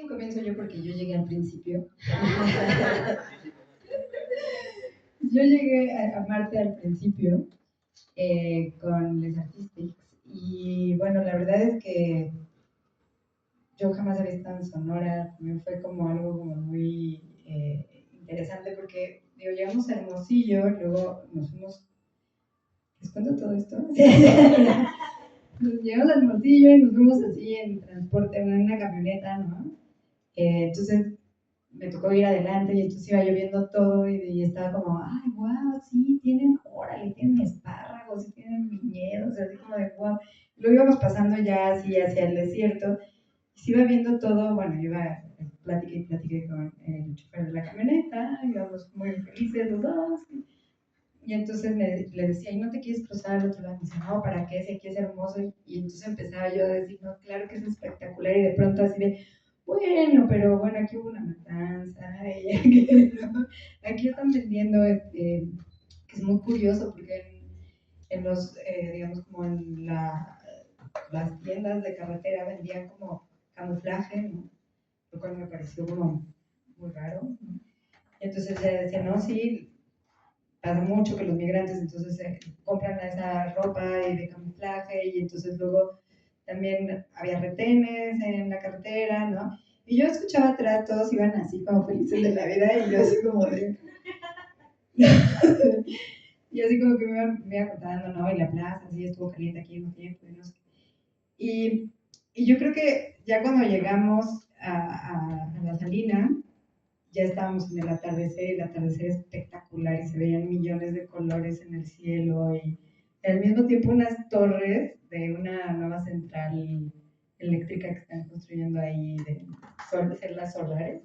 digo comienzo yo porque yo llegué al principio. Yo llegué a Marte al principio con Les Artistics y bueno, la verdad es que yo jamás había estado en Sonora, también fue como algo como muy interesante porque digo, llegamos a Hermosillo, luego nos fuimos, ¿les cuento todo esto? Llegamos a Hermosillo y nos fuimos así en transporte, en una camioneta, ¿no? Entonces me tocó ir adelante y entonces iba lloviendo todo y estaba como, ay, wow, sí, tienen, órale, tienen espárragos, tienen viñedos, así como de wow. Luego íbamos pasando ya así hacia el desierto y se iba viendo todo, bueno, iba platiqué con el chofer de la camioneta, íbamos muy felices los dos. Y entonces le decía, ¿y no te quieres cruzar al otro lado? Y me dice, no, ¿para qué? Si aquí es hermoso. Y entonces empezaba yo a decir, no, claro que es espectacular. Y de pronto así de, bueno, pero bueno, aquí hubo una matanza. Y aquí, ¿no? Aquí están vendiendo, que es muy curioso, porque en los, digamos, como en las tiendas de carretera vendían como camuflaje, ¿no? Lo cual me pareció como muy raro, ¿no? Y entonces ella decía, no, sí, pasa mucho que los migrantes entonces compran esa ropa y de camuflaje y entonces luego también había retenes en la carretera, ¿no? Y yo escuchaba atrás, todos iban así como felices de la vida y yo así como de... y así como que me iba contando, ¿no? Y la plaza, así estuvo caliente aquí un tiempo y no sé. Y yo creo que ya cuando llegamos a la salina, ya estábamos en el atardecer espectacular y se veían millones de colores en el cielo y al mismo tiempo unas torres de una nueva central eléctrica que están construyendo ahí de celdas solares.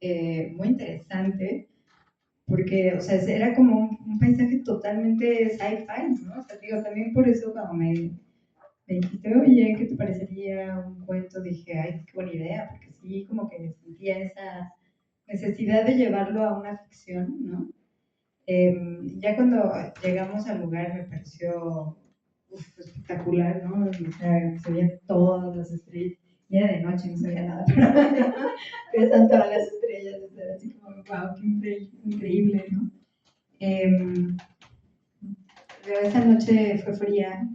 Muy interesante porque, o sea, era como un paisaje totalmente sci-fi, ¿no? O sea, digo, también por eso cuando me dijiste, oye, ¿qué te parecería un cuento? Dije, ay, qué buena idea, porque sí, como que sentía esa necesidad de llevarlo a una ficción, ¿no? Ya cuando llegamos al lugar me pareció espectacular, ¿no? O sea, se veían todas las estrellas, y era de noche, no se veía nada, pero están todas las estrellas, era así como, wow, qué increíble, ¿no? Pero esa noche fue fría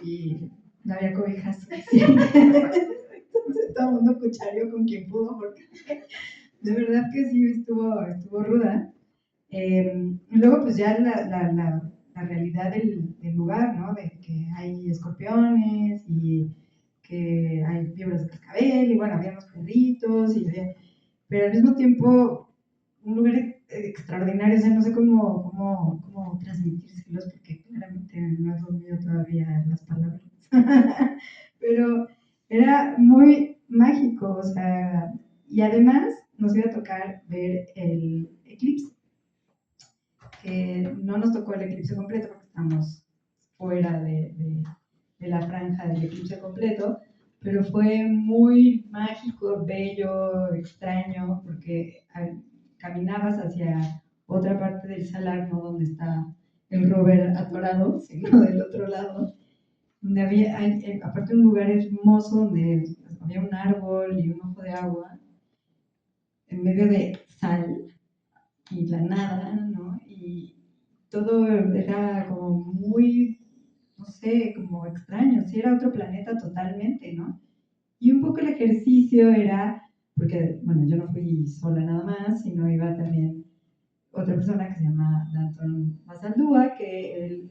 y no había cobijas suficientes, entonces todo el mundo cuchareó con quien pudo, porque de verdad que sí estuvo ruda. Y luego pues ya la realidad del lugar, ¿no? De que hay escorpiones y que hay víboras de cascabel y bueno, había unos perritos pero al mismo tiempo un lugar extraordinario, o sea, no sé cómo transmitírselos porque claramente no he dormido todavía las palabras, pero era muy mágico, o sea, y además nos iba a tocar ver el eclipse, que no nos tocó el eclipse completo porque estamos fuera de la franja del eclipse completo, pero fue muy mágico, bello, extraño, porque caminabas hacia otra parte del salar, no donde está el rover atorado, sino del otro lado, donde había, aparte un lugar hermoso donde había un árbol y un ojo de agua en medio de sal y la nada, ¿no? Y todo era como muy, no sé, como extraño, sí, era otro planeta totalmente, ¿no? Y un poco el ejercicio era, porque, bueno, yo no fui sola nada más, sino iba también otra persona que se llama Danton Mazaldúa, que él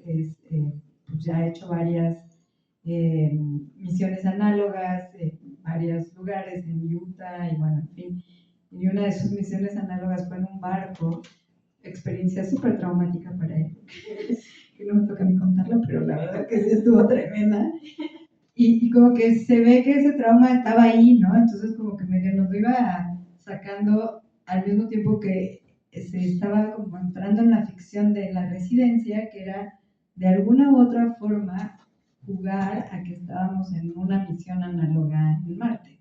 pues ya ha hecho varias misiones análogas en varios lugares, en Utah y bueno, en fin. Y una de sus misiones análogas fue en un barco, experiencia súper traumática para él, que no me toca ni contarla, pero la verdad que sí estuvo tremenda. Y como que se ve que ese trauma estaba ahí, ¿no? Entonces como que medio nos lo iba sacando al mismo tiempo que se estaba como entrando en la ficción de la residencia, que era de alguna u otra forma jugar a que estábamos en una misión análoga en Marte.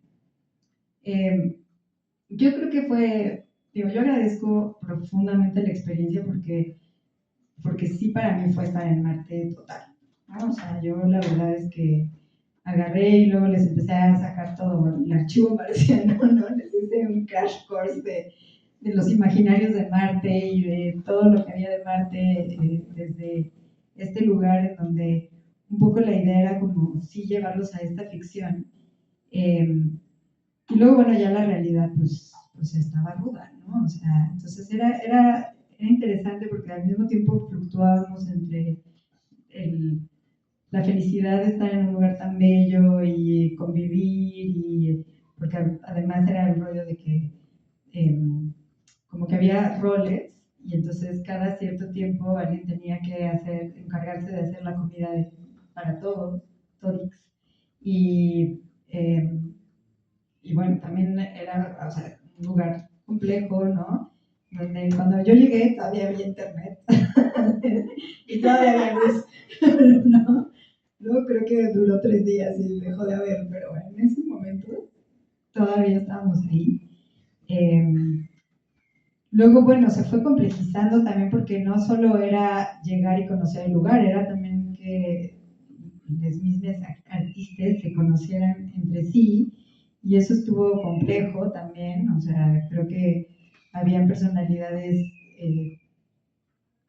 Yo creo que fue, digo, yo agradezco profundamente la experiencia porque sí para mí fue estar en Marte total, ¿no? O sea, yo la verdad es que agarré y luego les empecé a sacar todo el archivo marciano, ¿no? Les hice un crash course de los imaginarios de Marte y de todo lo que había de Marte desde este lugar en donde un poco la idea era como sí llevarlos a esta ficción. Y luego, bueno, ya la realidad pues estaba ruda, ¿no? O sea, entonces era interesante porque al mismo tiempo fluctuábamos entre la felicidad de estar en un lugar tan bello y convivir, y porque además era el rollo de que como que había roles y entonces cada cierto tiempo alguien tenía que encargarse de hacer la comida para todos, y, eh, y bueno, también era, o sea, un lugar complejo, ¿no? Donde cuando yo llegué todavía había internet y todavía había luz, ¿no? Luego creo que duró 3 días y dejó de haber, pero en ese momento todavía estábamos ahí. Luego, bueno, se fue complejizando también porque no solo era llegar y conocer el lugar, era también que los mismos artistas se conocieran entre sí, y eso estuvo complejo también. O sea, creo que habían personalidades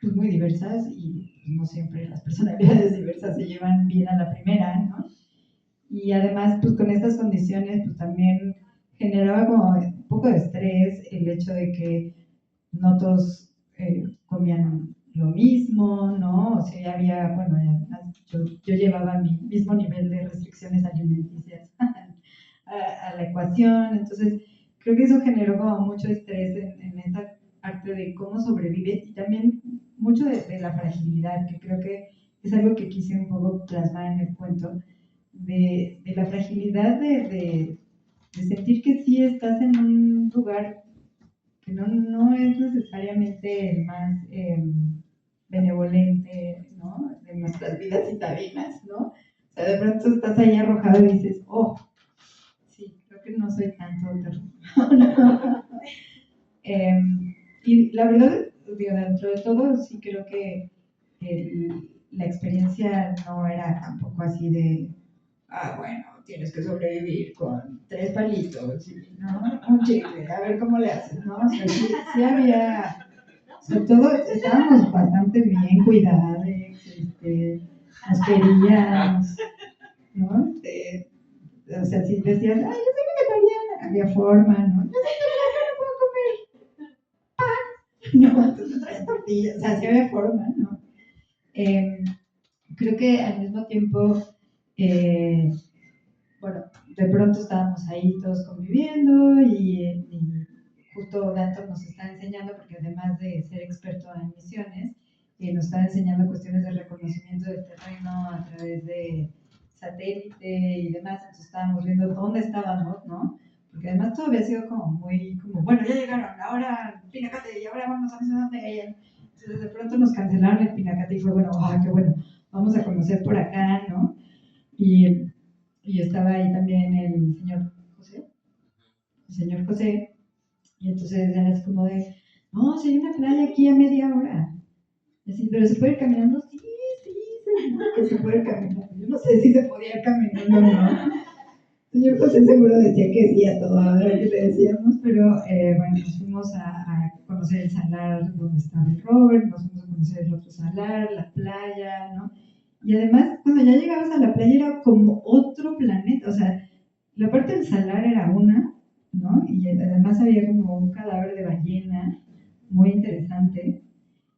pues muy diversas y no siempre las personalidades diversas se llevan bien a la primera, ¿no? Y además, pues con estas condiciones, pues también generaba como un poco de estrés el hecho de que no todos comían lo mismo, ¿no? O sea, ya había, bueno, yo llevaba mi mismo nivel de restricciones alimenticias a la ecuación. Entonces creo que eso generó como mucho estrés en esta parte de cómo sobrevive, y también mucho de la fragilidad, que creo que es algo que quise un poco plasmar en el cuento, de la fragilidad de sentir que sí estás en un lugar que no es necesariamente el más benevolente, ¿no? De nuestras vidas citadinas, ¿no? O sea, de pronto estás ahí arrojado y dices, oh, sí, creo que no soy tanto terror. Y la verdad, digo, dentro de todo, sí creo que la experiencia no era tampoco así de, bueno, tienes que sobrevivir con 3 palitos, ¿no? Un chicle, a ver cómo le haces, ¿no? O sea, sí había, sobre todo estábamos bastante bien cuidados, nos queríamos, ¿no? O sea, si decías, ay, yo soy vegetariana, había forma, ¿no? Yo soy vegetariana, no puedo comer pan, ¿no? Entonces traes tortillas, o sea, sí había forma, ¿no? Creo que al mismo tiempo, bueno, de pronto estábamos ahí todos conviviendo, y justo Danton nos está enseñando, porque además de ser experto en misiones, nos está enseñando cuestiones de reconocimiento del terreno a través de satélite y demás. Entonces estábamos viendo dónde estábamos, ¿no? Porque además todo había sido como muy, como, bueno, ya llegaron, ahora Pinacate, y ahora vamos a no sé dónde. Entonces de pronto nos cancelaron el Pinacate y fue, bueno, qué bueno, vamos a conocer por acá, ¿no? Y estaba ahí también el señor José, y entonces era así como de, no, si hay una playa aquí a media hora. Así, pero se puede ir caminando, sí, seguro que se puede caminar. Yo no sé si se podía ir caminando o no. El señor José seguro decía que sí a todo lo que le decíamos, pero bueno, nos fuimos a conocer el salar donde estaba el Robert, nos fuimos a conocer el otro salar, la playa, ¿no? Y además, cuando ya llegabas a la playa era como otro planeta. O sea, la parte del salar era una, ¿no? Y además había como un cadáver de ballena muy interesante.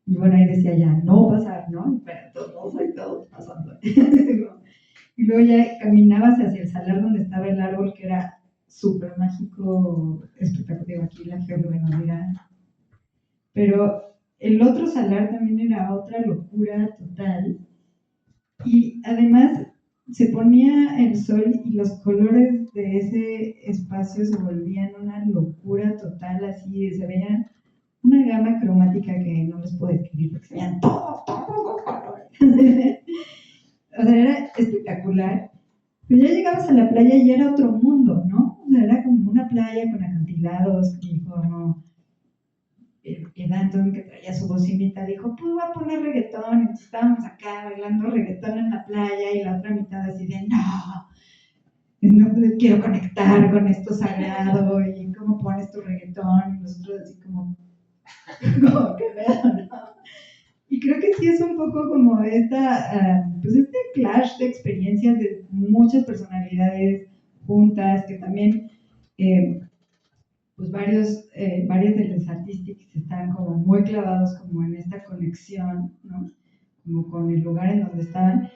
Y bueno, ahí decía ya, no pasar, ¿no? Pero todos ahí todos pasando. Y luego ya caminabas hacia el salar donde estaba el árbol, que era súper mágico, espectacular. Aquí la geóloga nos dirá. Pero el otro salar también era otra locura total. Y además se ponía el sol y los colores de ese espacio se volvían una locura total, así se veía una gama cromática que no les puedo describir porque se veían todos los colores. O sea, era espectacular. Pero ya llegabas a la playa y era otro mundo, ¿no? O sea, era como una playa con acantilados y como el Anton, que traía su bocinita, dijo, pues voy a poner reggaetón. Entonces estábamos acá bailando reggaetón en la playa y la otra mitad así de, no, no quiero conectar con esto sagrado y cómo pones tu reggaetón y nosotros así como qué pedo, ¿no? Y creo que sí es un poco como pues este clash de experiencias de muchas personalidades juntas, que también eh, pues varios de los artistas están como muy clavados como en esta conexión, ¿no? Como con el lugar en donde estaban.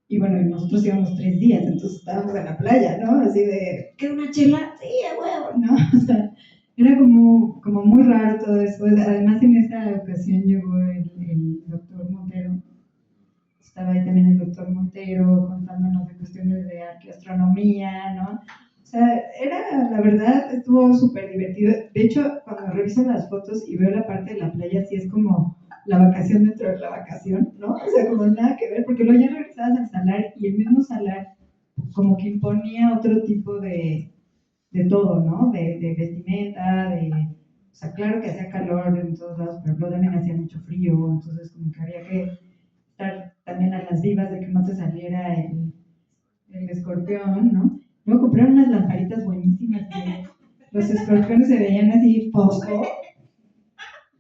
Y bueno, nosotros íbamos 3 días, entonces estábamos en la playa, ¿no? Así de, ¿qué una chela? Sí, a huevo, ¿no? O sea, era como muy raro todo eso. Además, en esa ocasión llegó el doctor Montero. Estaba ahí también el doctor Montero contándonos de cuestiones de arqueoastronomía, ¿no? O sea, la verdad, estuvo súper divertido. De hecho, cuando reviso las fotos y veo la parte de la playa, sí es como la vacación dentro de la vacación, ¿no? O sea, como nada que ver, porque luego ya regresabas al salar y el mismo salar como que imponía otro tipo de todo, ¿no? De vestimenta, o sea, claro que hacía calor en todos lados, pero luego también hacía mucho frío, entonces como que había que estar también a las vivas de que no te saliera el escorpión, ¿no? Luego compraron unas lamparitas buenísimas que los escorpiones se veían así fosco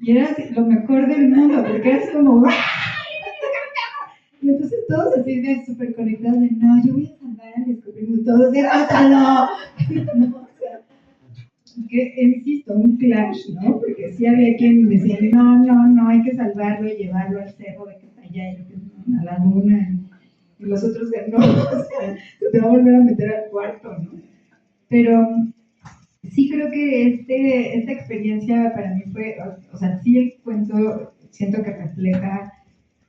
y era así, lo mejor del mundo, porque era así como ¡ah! Y entonces todos así de súper conectados de no, yo voy a salvar al escorpión y todos de ¡mátalo! No, o sea, que insisto, un clash, ¿no? Porque sí había quien decía, no, hay que salvarlo y llevarlo al cerro de que está allá, y a la laguna, y los otros decían, no, o sea, te va a volver a meter al cuarto, ¿no? Pero sí creo que esta experiencia para mí fue, o sea, sí el cuento siento que refleja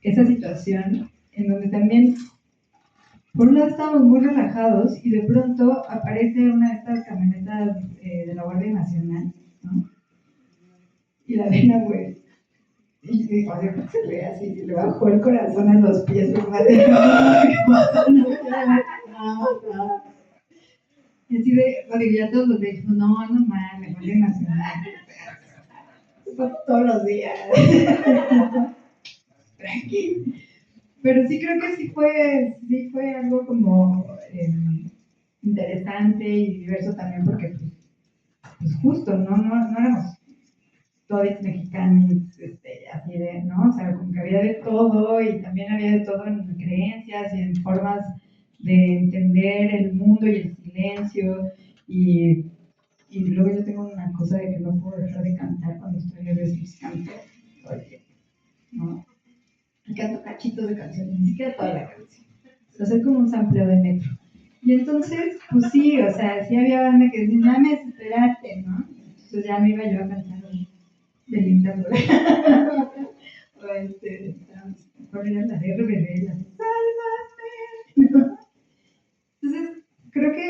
esa situación en donde también, por un lado estábamos muy relajados y de pronto aparece una de estas camionetas de la Guardia Nacional, ¿no? Y la vena, güey. Y digo, oye, ¿por qué se le así? Se le bajó el corazón a los pies, pues, madre, no. Y así de, ya todos los días, no mames, Guardia Nacional. Eso todos los días. Tranquilo. Pero sí creo que sí fue algo como interesante y diverso también porque pues justo, no éramos todos mexicanos, así de, ¿no? O sea, como que había de todo y también había de todo en creencias y en formas de entender el mundo y el silencio y luego yo tengo una cosa de que no puedo dejar de cantar cuando estoy nerviosa, pues canto todo el tiempo, ¿no? Y canto cachitos de canciones, ni siquiera toda la canción. O sea, soy como un sampleo de metro. Y entonces, pues sí, o sea, sí había banda que decía, ya me desesperaste, ¿no? Entonces ya me iba yo a cantar delintando. O ¿cuál era la de RBD? La de Sálvame. Entonces, creo que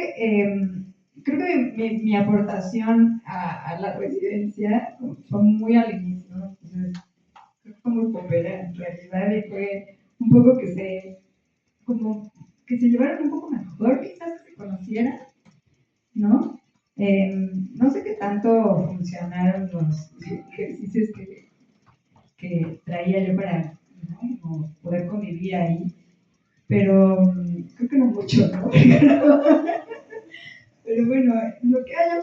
mi aportación a la residencia fue muy al inicio, ¿no? Entonces, creo que fue muy popera en realidad y fue un poco como que se llevaran un poco mejor, quizás que se conocieran, ¿no? No sé qué tanto funcionaron los ejercicios que traía yo para, ¿no? Como poder convivir ahí, pero creo que no mucho, ¿no? Pero bueno, lo que haya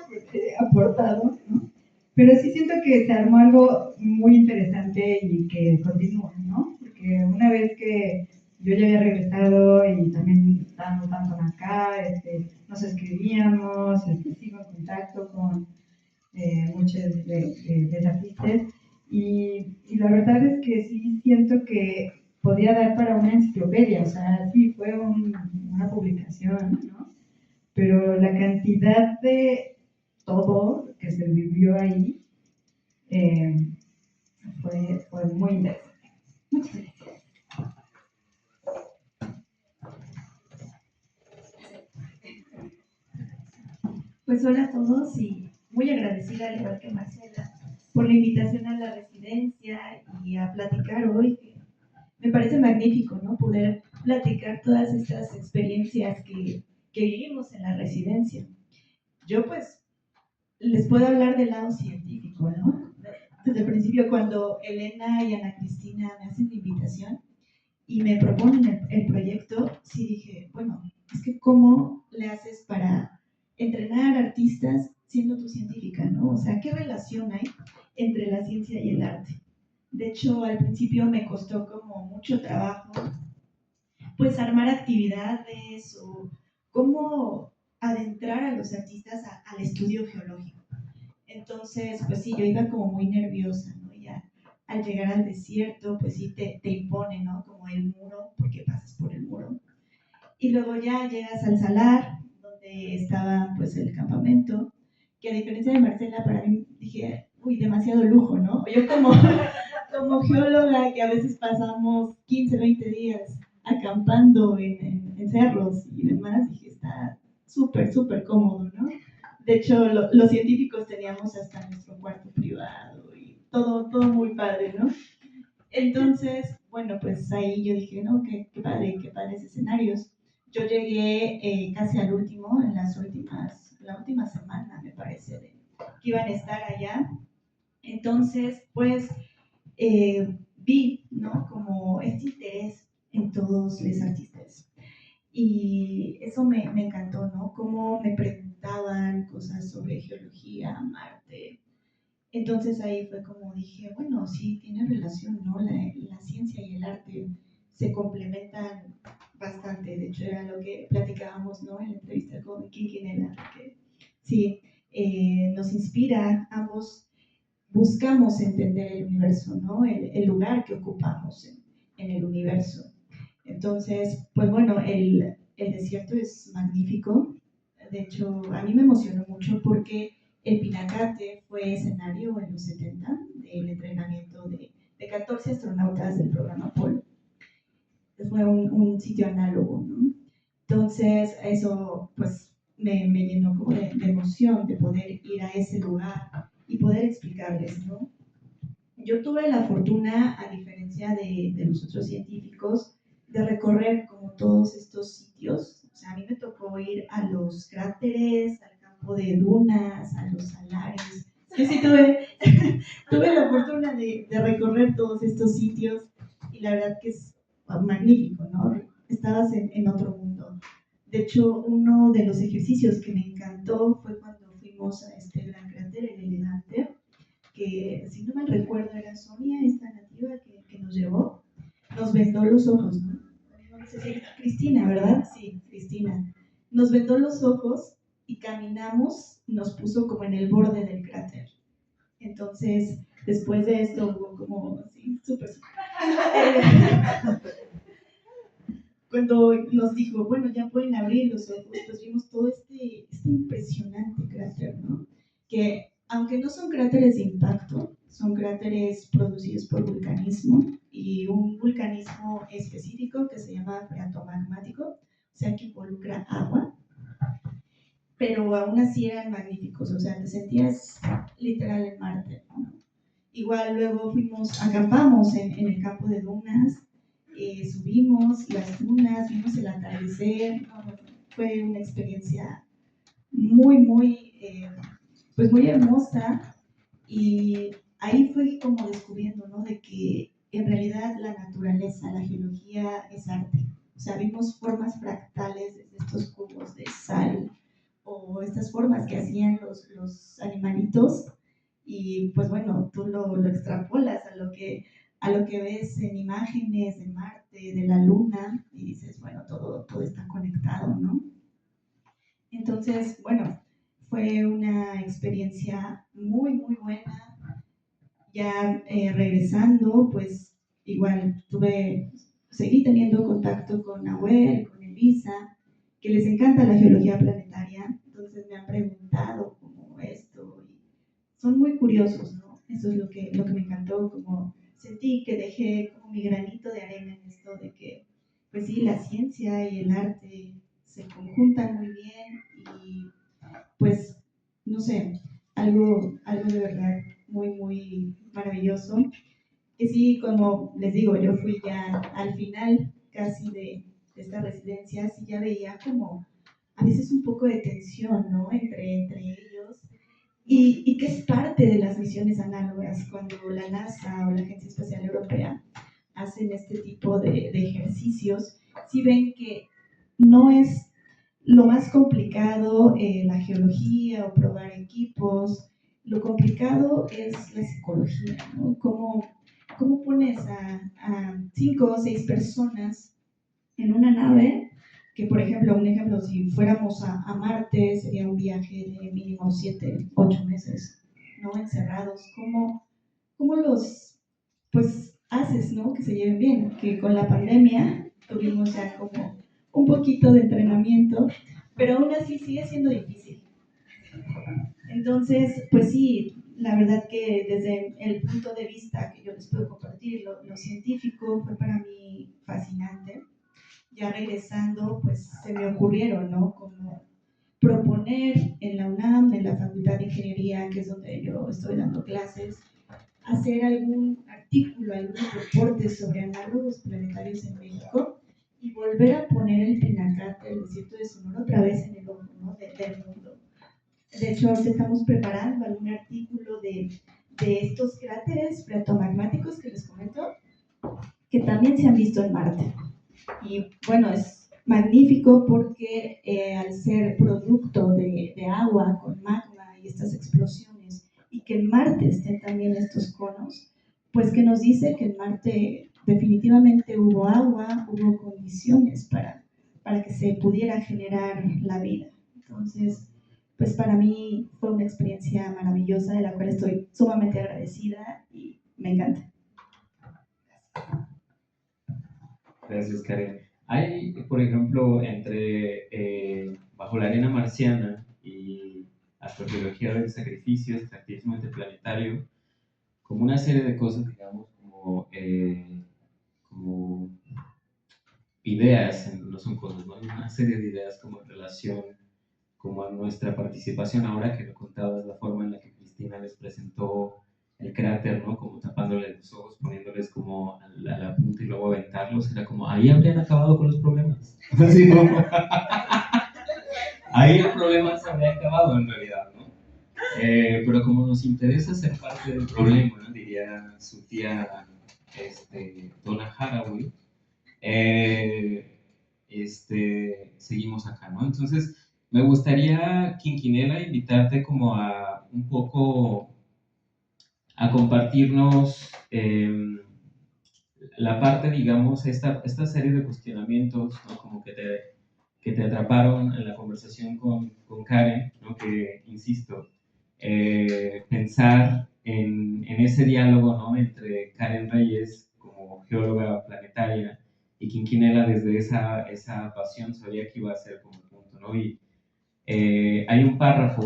aportado, ¿no? Pero sí siento que se armó algo muy interesante y que continúa, ¿no? Porque una vez que yo ya había regresado y también estábamos tanto acá, nos escribíamos, sigo en contacto con muchos de artistas y la verdad es que sí siento que podía dar para una enciclopedia, o sea, sí fue una publicación, ¿no? Pero la cantidad de todo que se vivió ahí eh, fue muy interesante. Muchas gracias. Pues hola a todos y muy agradecida, al igual que Marcela, por la invitación a la residencia y a platicar hoy. Me parece magnífico, ¿no? Poder platicar todas estas experiencias que vivimos en la residencia. Yo pues les puedo hablar del lado científico, ¿no? Desde el principio, cuando Elena y Ana Cristina me hacen la invitación y me proponen el proyecto, sí dije, bueno, es que ¿cómo le haces para entrenar artistas siendo tú científica, ¿no? O sea, ¿qué relación hay entre la ciencia y el arte? De hecho, al principio me costó como mucho trabajo, pues armar actividades o cómo adentrar a los artistas al estudio geológico. Entonces, pues sí, yo iba como muy nerviosa, ¿no? Ya al llegar al desierto, pues sí te impone, ¿no? Como el muro, porque pasas por el muro. Y luego ya llegas al salar, donde estaba pues el campamento, que a diferencia de Marcela, para mí dije, uy, demasiado lujo, ¿no? Yo como geóloga, que a veces pasamos 15, 20 días acampando en cerros y demás, dije, está súper, súper cómodo, ¿no? De hecho, los científicos teníamos hasta nuestro cuarto privado y todo muy padre, ¿no? Entonces, bueno, pues ahí yo dije, no, qué padres escenarios. Yo llegué casi al último, la última semana, me parece, que iban a estar allá. Entonces, pues vi, ¿no? Como este interés en todos los artistas. Y eso me encantó, ¿no? Cómo me preguntaban cosas sobre geología, Marte. Entonces ahí fue como dije, bueno, sí, tiene relación, ¿no? La ciencia y el arte se complementan bastante. De hecho, era lo que platicábamos, ¿no? En la entrevista con Quinquinela, que sí, nos inspira, ambos buscamos entender el universo, ¿no? El lugar que ocupamos en el universo. Entonces, pues bueno, el desierto es magnífico. De hecho, a mí me emocionó mucho porque el Pinacate fue escenario en los 70 del entrenamiento de 14 astronautas del programa Apolo. Fue un sitio análogo, ¿no? Entonces, eso pues me llenó como de emoción de poder ir a ese lugar y poder explicarles, ¿no? Yo tuve la fortuna, a diferencia de los otros científicos, de recorrer como todos estos sitios. O sea, a mí me tocó ir a los cráteres, al campo de dunas, a los salares. Sí, sí, tuve la fortuna de recorrer todos estos sitios y la verdad que es magnífico, ¿no? Estabas en otro mundo. De hecho, uno de los ejercicios que me encantó fue cuando fuimos a este gran cráter, el Elegante, que si no mal recuerdo era Sonia, esta nativa que nos llevó, nos vendó los ojos, ¿no? No sé si era Cristina, ¿verdad? Sí, Cristina. Nos vendó los ojos y caminamos, nos puso como en el borde del cráter. Entonces, después de esto hubo como, sí, súper. Cuando nos dijo, bueno, ya pueden abrir los ojos, pues vimos todo este impresionante cráter, ¿no? Que aunque no son cráteres de impacto, son cráteres producidos por vulcanismo y un vulcanismo específico que se llama freatomagmático, o sea que involucra agua, pero aún así eran magníficos, o sea, te sentías literal en Marte, ¿no? Igual luego acampamos en el campo de dunas, subimos las dunas, vimos el atardecer, ¿no? Fue una experiencia pues muy hermosa y ahí fue como descubriendo, ¿no? De que en realidad la naturaleza, la geología es arte. O sea, vimos formas fractales desde estos cubos de sal o estas formas que hacían los animalitos y pues bueno, tú lo extrapolas a lo que ves en imágenes de Marte, de la Luna y dices, bueno, todo está conectado, ¿no? Entonces, bueno, fue una experiencia muy buena. Ya regresando, pues igual seguí teniendo contacto con Nahuel, con Elisa, que les encanta la geología planetaria, entonces me han preguntado como esto, y son muy curiosos, ¿no? Eso es lo que me encantó, como sentí que dejé como mi granito de arena en esto de que, pues sí, la ciencia y el arte se conjuntan muy bien y pues, no sé, algo de verdad muy maravilloso. Que sí, como les digo, yo fui ya al final casi de esta residencia, y ya veía como a veces un poco de tensión, ¿no? Entre ellos. Y que es parte de las misiones análogas cuando la NASA o la Agencia Espacial Europea hacen este tipo de ejercicios, si ven que no es lo más complicado, la geología o probar equipos, lo complicado es la psicología, ¿no? ¿Cómo pones a 5 o 6 personas en una nave? Que, por ejemplo, un ejemplo, si fuéramos a Marte, sería un viaje de mínimo 7, 8 meses, ¿no? Encerrados. ¿Cómo los, pues, haces, ¿no? Que se lleven bien? Que con la pandemia tuvimos ya como un poquito de entrenamiento, pero aún así sigue siendo difícil. Entonces, pues sí, la verdad que desde el punto de vista que yo les puedo compartir, lo científico fue para mí fascinante. Ya regresando, pues se me ocurrieron, ¿no? Como proponer en la UNAM, en la Facultad de Ingeniería, que es donde yo estoy dando clases, hacer algún artículo, algún reporte sobre análogos planetarios en México y volver a poner el Pinacate, el desierto de Sonora, otra vez en el ojo, ¿no? del mundo. De hecho, ahorita estamos preparando algún artículo de estos cráteres preatomagmáticos que les comento, que también se han visto en Marte. Y bueno, es magnífico porque al ser producto de agua con magma y estas explosiones, y que en Marte estén también estos conos, pues que nos dice que en Marte definitivamente hubo agua, hubo condiciones para que se pudiera generar la vida. Entonces, pues para mí fue una experiencia maravillosa de la cual estoy sumamente agradecida y me encanta. Gracias, Karen. Hay, por ejemplo, bajo la arena marciana y astrobiología del sacrificio, extractivismo interplanetario, como una serie de cosas, digamos, como ideas, no son cosas, ¿no? Una serie de ideas como en relación como a nuestra participación ahora que me contabas la forma en la que Cristina les presentó el cráter, ¿no? Como tapándoles los ojos, poniéndoles como a la punta y luego aventarlos, era como, ahí habrían acabado con los problemas. Así como, ahí el problema se habría acabado en realidad, ¿no? Pero como nos interesa ser parte del problema, diría su tía Donna Haraway, seguimos acá, ¿no? Entonces, me gustaría, Quinquinela, invitarte como a un poco a compartirnos la parte, digamos, esta serie de cuestionamientos, ¿no? Como que te atraparon en la conversación con Karen, ¿no? Que, insisto, pensar en ese diálogo, ¿no? Entre Karen Reyes como geóloga planetaria y Quinquinela desde esa pasión sabía que iba a ser como el punto, ¿no? Y hay un párrafo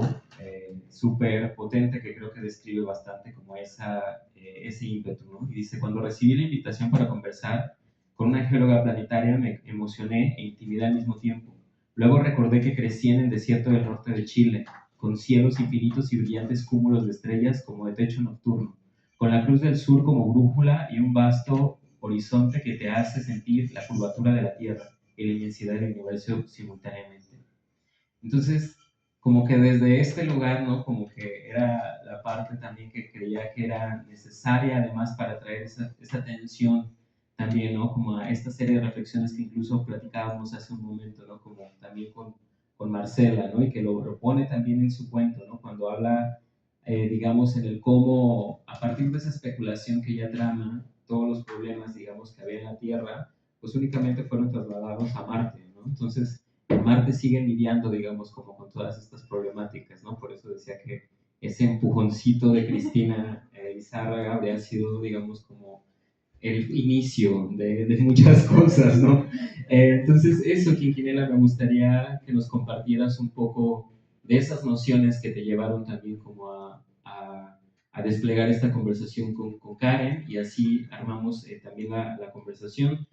súper potente que creo que describe bastante como ese ímpetu, ¿no? Y dice, cuando recibí la invitación para conversar con una geóloga planetaria me emocioné e intimidé al mismo tiempo. Luego recordé que crecí en el desierto del norte de Chile, con cielos infinitos y brillantes cúmulos de estrellas como de techo nocturno, con la Cruz del Sur como brújula y un vasto horizonte que te hace sentir la curvatura de la Tierra y la inmensidad del universo simultáneamente. Entonces, como que desde este lugar, ¿no? Como que era la parte también que creía que era necesaria, además, para traer esa atención también, ¿no? Como a esta serie de reflexiones que incluso platicábamos hace un momento, ¿no? Como también con Marcela, ¿no? Y que lo propone también en su cuento, ¿no? Cuando habla, digamos, en el cómo, a partir de esa especulación que ella trama, todos los problemas, digamos, que había en la Tierra, pues únicamente fueron trasladados a Marte, ¿no? Entonces, en Marte siguen lidiando, digamos, como con todas estas problemáticas, ¿no? Por eso decía que ese empujoncito de Cristina Izárraga habría sido, digamos, como el inicio de muchas cosas, ¿no? Entonces, eso, Quinquinela, me gustaría que nos compartieras un poco de esas nociones que te llevaron también como a desplegar esta conversación con Karen y así armamos también la conversación.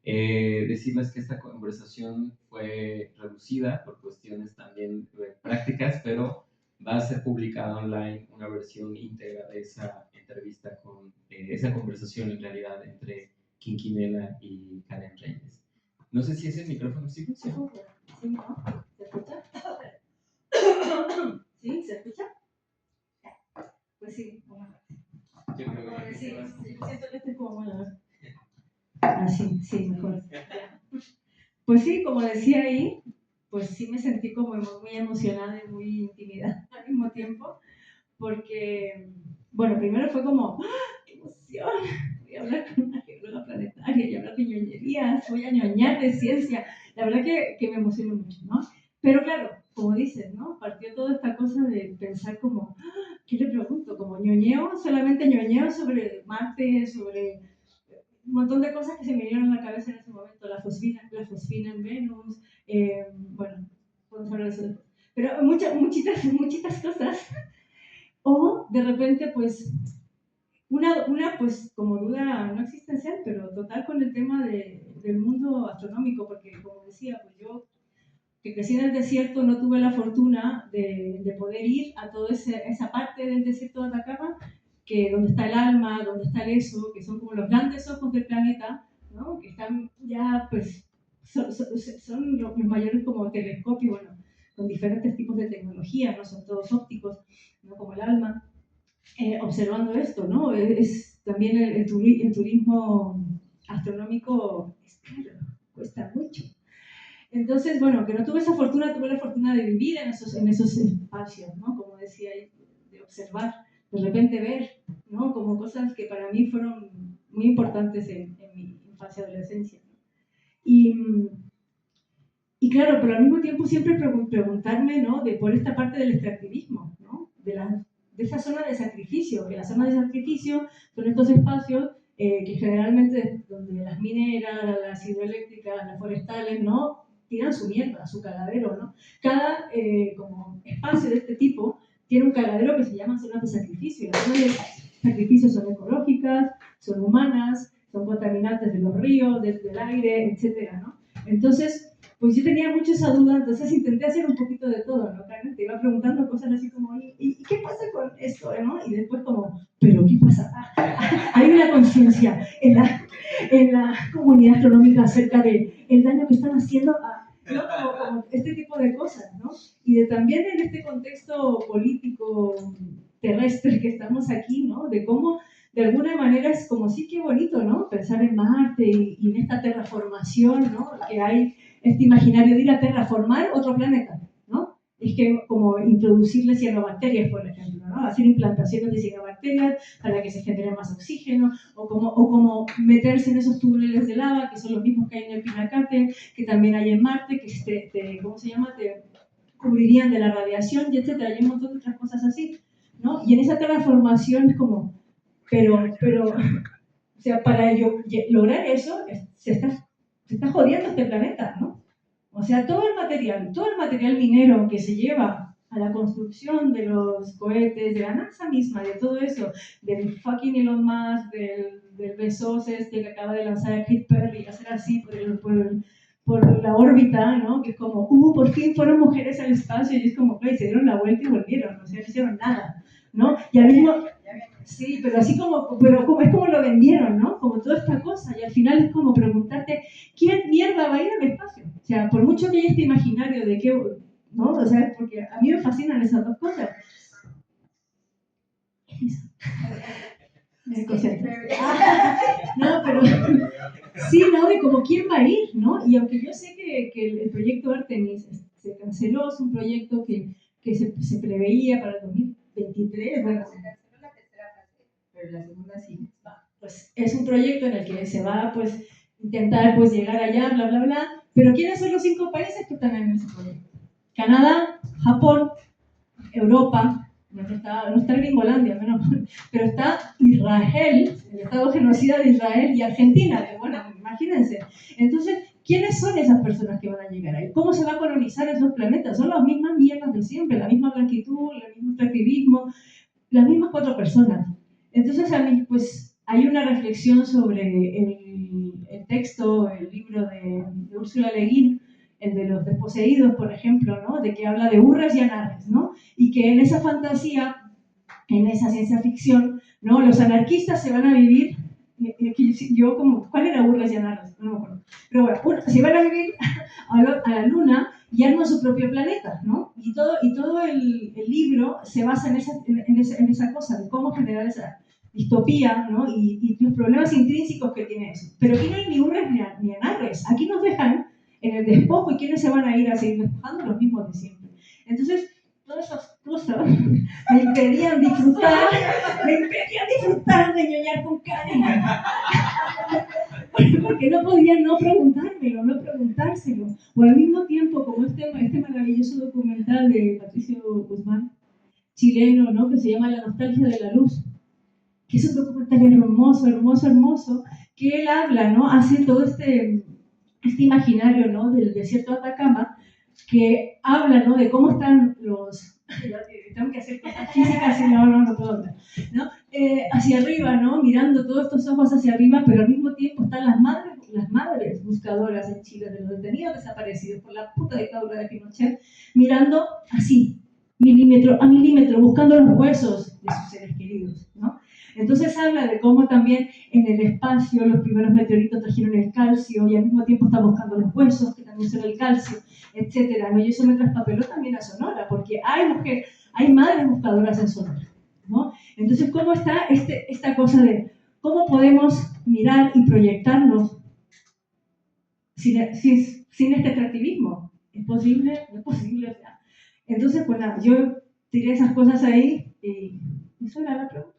Decirles que esta conversación fue reducida por cuestiones también prácticas, pero va a ser publicada online una versión íntegra de esa entrevista esa conversación en realidad entre Quinquinela y Karen Reyes. No sé si ese micrófono sí funciona. Sí, ¿no? ¿Se escucha? ¿Sí? ¿Se escucha? Pues sí, bueno. Yo creo que Sí, siento que estoy como bueno. Así, sí, mejor. Pues sí, como decía ahí, pues pues sí me sentí como muy emocionada y muy intimidada al mismo tiempo, porque, bueno, primero fue como, ¡ah, qué emoción! Voy a hablar con una geóloga planetaria y hablar de ñoñerías, voy a ñoñar de ciencia. La verdad que me emocionó mucho, ¿no? Pero claro, como dices, ¿no? Partió toda esta cosa de pensar como, ¡ah, qué le pregunto? Como ñoñeo, solamente ñoñeo sobre Marte, sobre un montón de cosas que se me vinieron a la cabeza en ese momento, la fosfina en Venus, bueno, podemos hablar de eso después. Pero muchitas cosas. O de repente, pues, una pues como duda no existencial, pero total con el tema del mundo astronómico, porque como decía, pues yo que crecí en el desierto no tuve la fortuna de poder ir a toda esa parte del desierto de Atacama, que donde está el alma, donde está el eso, que son como los grandes ojos del planeta, ¿no? Que están ya, pues, son los mayores como telescopios, bueno, con diferentes tipos de tecnología, no son todos ópticos, ¿no? Como el alma, observando esto, ¿no? También el turismo astronómico es caro, cuesta mucho. Entonces, bueno, que no tuve esa fortuna, tuve la fortuna de vivir en esos espacios, ¿no? Como decía, de observar, de repente ver, ¿no? Como cosas que para mí fueron muy importantes en mi infancia y adolescencia. Y claro, pero al mismo tiempo siempre preguntarme, ¿no? Por esta parte del extractivismo, ¿no? De esa zona de sacrificio, que la zona de sacrificio son estos espacios que generalmente donde las mineras, las hidroeléctricas, las forestales, ¿no? Tiran su mierda, su cagadero, ¿no? Cada como espacio de este tipo tiene un cagadero que se llama zonas de sacrificio. Las zonas de sacrificio son ecológicas, son humanas, son contaminantes de los ríos, del aire, etcétera, ¿no? Entonces, pues yo tenía mucho esa duda, entonces intenté hacer un poquito de todo, ¿no? Te iba preguntando cosas así como, ¿y qué pasa con esto, no? Y después como, ¿pero qué pasa? Hay una conciencia en la comunidad astronómica acerca del daño que están haciendo ¿no? como este tipo de cosas, ¿no? Y también en este contexto político terrestre que estamos aquí, ¿no? De cómo de alguna manera es como sí que bonito, ¿no? Pensar en Marte y en esta terraformación, ¿no? Que hay este imaginario de ir a terraformar otro planeta, ¿no? Es que como introducirle cianobacterias, por ejemplo, ¿no? Hacer implantaciones de cianobacterias para que se genere más oxígeno, o como meterse en esos túneles de lava, que son los mismos que hay en el Pinacate, que también hay en Marte, que ¿cómo se llama? Te cubrirían de la radiación, y etcétera. Hay un montón de otras cosas así, ¿no? Y en esa terraformación es como, pero, o sea, para lograr eso, se está jodiendo este planeta, ¿no? O sea, todo el material minero que se lleva a la construcción de los cohetes, de la NASA misma, de todo eso, del fucking Elon Musk, del Bezos este que acaba de lanzar a Katy Perry, hacer así por la órbita, ¿no? Que es como, por fin fueron mujeres al espacio, y es como, se dieron la vuelta y volvieron, o sea, no hicieron nada, ¿no? Y al mismo... Sí, pero así pero es como lo vendieron, ¿no? Como toda esta cosa, y al final es como preguntarte, ¿quién mierda va a ir al espacio? O sea, por mucho que haya este imaginario de que, ¿no? O sea, porque a mí me fascinan esas dos cosas. No, pero sí, ¿no? De como quién va a ir, ¿no? Y aunque yo sé que el proyecto Artemis se canceló, es un proyecto que se preveía para el 2023, bueno, pero la segunda sí va. Pues es un proyecto en el que se va pues intentar pues llegar allá, bla, bla, bla. Pero ¿quiénes son los 5 países que están en ese proyecto? Canadá, Japón, Europa, no está Gringolandia, pero está Israel, el Estado genocida de Israel y Argentina, que bueno, imagínense. Entonces, ¿quiénes son esas personas que van a llegar ahí? ¿Cómo se va a colonizar esos planetas? Son las mismas mierdas de siempre, la misma blanquitud, el mismo extractivismo, las mismas 4 personas. Entonces, a mí, pues, hay una reflexión sobre el texto, el libro de Úrsula Le Guin, el de los desposeídos, por ejemplo, ¿no? De que habla de hurras y anarres, ¿no? Y que en esa fantasía, en esa ciencia ficción, ¿no? Los anarquistas se van a vivir, yo como, ¿cuál era hurras y anarres? No me acuerdo. Pero bueno, se van a vivir a la luna y arman su propio planeta, ¿no? Y todo el libro se basa en esa cosa, de cómo generar esa distopía, ¿no? Y los problemas intrínsecos que tiene eso. Pero aquí no hay ni hurras ni anarres. Aquí nos dejan en el despojo, y ¿quiénes se van a ir a seguir despojando? Los mismos de siempre. Entonces, todas esas cosas me impedían disfrutar de ñoñar con Karen. Porque no podía no preguntármelo, no preguntárselo. O al mismo tiempo, como este maravilloso documental de Patricio Guzmán, chileno, ¿no? Que se llama La nostalgia de la luz, que es un documental hermoso, hermoso, hermoso, que él habla, ¿no? Hace todo este imaginario, ¿no? Del desierto de Atacama, que habla, ¿no? De cómo están los... Tengo que hacer cosas físicas y no puedo hablar, ¿no? Hacia arriba, ¿no? Mirando todos estos ojos hacia arriba, pero al mismo tiempo están las madres buscadoras en Chile de los detenidos desaparecidos por la puta dictadura de Pinochet, mirando así, milímetro a milímetro, buscando los huesos de sus seres queridos, ¿no? Entonces habla de cómo también en el espacio los primeros meteoritos trajeron el calcio y al mismo tiempo está buscando los huesos, que también son el calcio, etcétera, ¿no? Y eso me traspapeló también a Sonora, porque hay madres buscadoras en Sonora, ¿no? Entonces, ¿cómo está esta cosa de cómo podemos mirar y proyectarnos sin este extractivismo? ¿Es posible? ¿No es posible? O sea, entonces, pues nada, yo tiré esas cosas ahí y eso era la pregunta.